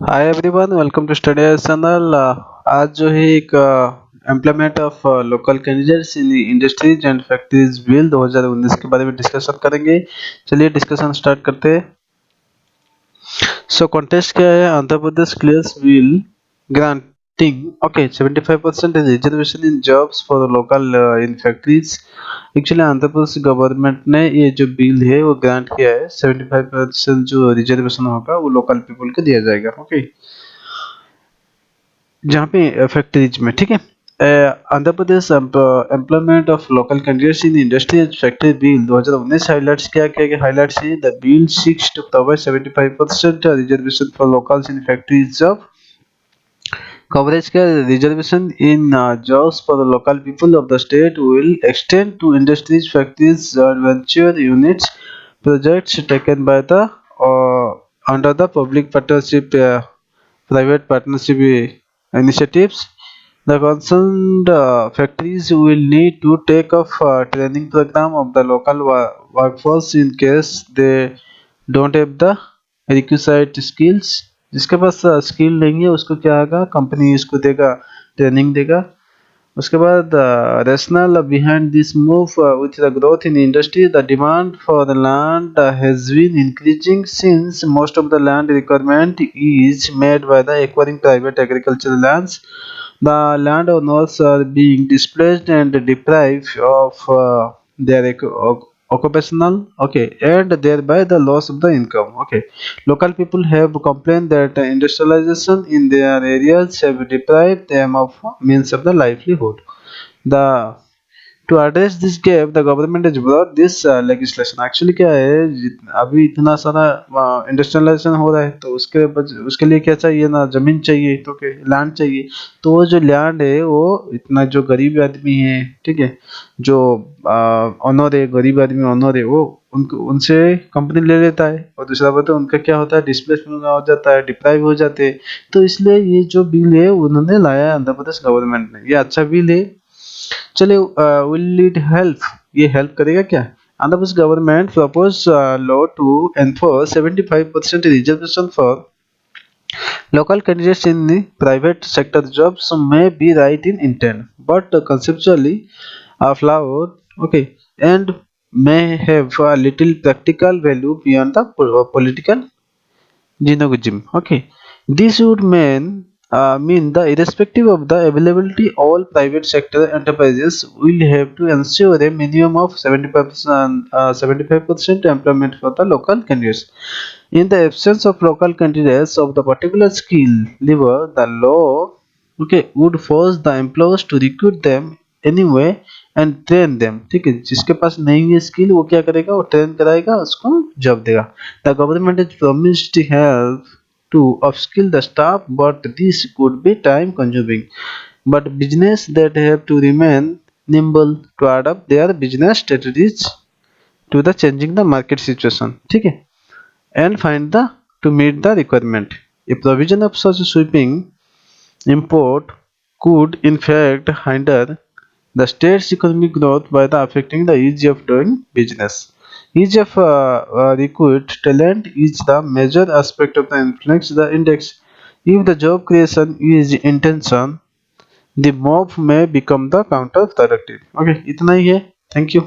Hi everyone, welcome to study channel. आज जो है एक employment of local candidates in industries and factories bill 2019 के बारे में डिस्कशन करेंगे। चलिए डिस्कशन स्टार्ट करते हैं। सो कॉन्टेस्ट क्या है? Andhra Pradesh clears bill granting 75% reservation in jobs for local in factories. Actually Andhra Pradesh government ने ये जो बिल है वो ग्रांट किया है। 75% जो रिजर्वेशन होगा वो लोकल पीपल को दिया जाएगा। जहाँ पे फैक्ट्रीज में, ठीक है। Andhra Pradesh employment of local candidates in industry and factory bill 2019 highlights क्या क्या क्या हाइलाइट्स है। The bill seeks to provide 75% reservation for locals in factories job. Coverage का reservation in jobs for the local people of the state will extend to industries, factories, joint venture units, projects taken by the under the public partnership, private partnership initiatives. The concerned factories will need to take off training program of the local workforce in case they don't have the requisite skills। जिसके पास skill नहीं है उसको क्या होगा, company इसको देगा, training देगा। उसके बाद rationale behind this move, with the growth in industry, the demand for the land has been increasing since most of the land requirement is made by the acquiring private agricultural lands. The landowners are being displaced and deprived of their occupational, and thereby the loss of the income. Local people have complained that industrialization in their areas have deprived them of means of the livelihood. The To address this gap, the government has brought this legislation। Actually क्या है, अभी इतना सारा industrialisation हो रहा है तो उसके लिए क्या चाहिए ना, जमीन चाहिए, तो क्या लैंड चाहिए। तो वो जो लैंड है वो इतना जो गरीब आदमी है, ठीक है, जो ऑनर है, गरीब आदमी ऑनर है, वो उनको उनसे कंपनी ले लेता है। और दूसरा बात है उनका क्या होता है, डिस्प्लेसमेंट हो जाता है, डिप्राइव हो जाते हैं। तो इसलिए ये जो बिल है उन्होंने लाया है आंध्र प्रदेश गवर्नमेंट ने। ये अच्छा बिल है। चलिए, विल इट हेल्प? ये हेल्प करेगा क्या? Andhra Pradesh government propose law to enforce 75% reservation for local candidates in the private sector jobs may be right in intent, but conceptually flawed, and may have a little practical value beyond the political Genogism. This would mean the irrespective of the availability, all private sector enterprises will have to ensure a minimum of 75% employment for the local candidates. In the absence of local candidates of the particular skill level, the law would force the employers to recruit them anyway and train them. ठीक है, जिसके पास नहीं है skill वो क्या करेगा, वो train कराएगा, उसको जॉब देगा। The government is promised help to upskill the staff, but this could be time consuming. But business that have to remain nimble to adapt their business strategies to the changing the market situation, ठीक है, and find the to meet the requirement. A provision of such sweeping import could in fact hinder the state's economic growth by the affecting the ease of doing business. Ease of recruit talent is the major aspect of the influence the index. If the job creation is intention, the move may become the counterproductive। इतना ही है। Thank you.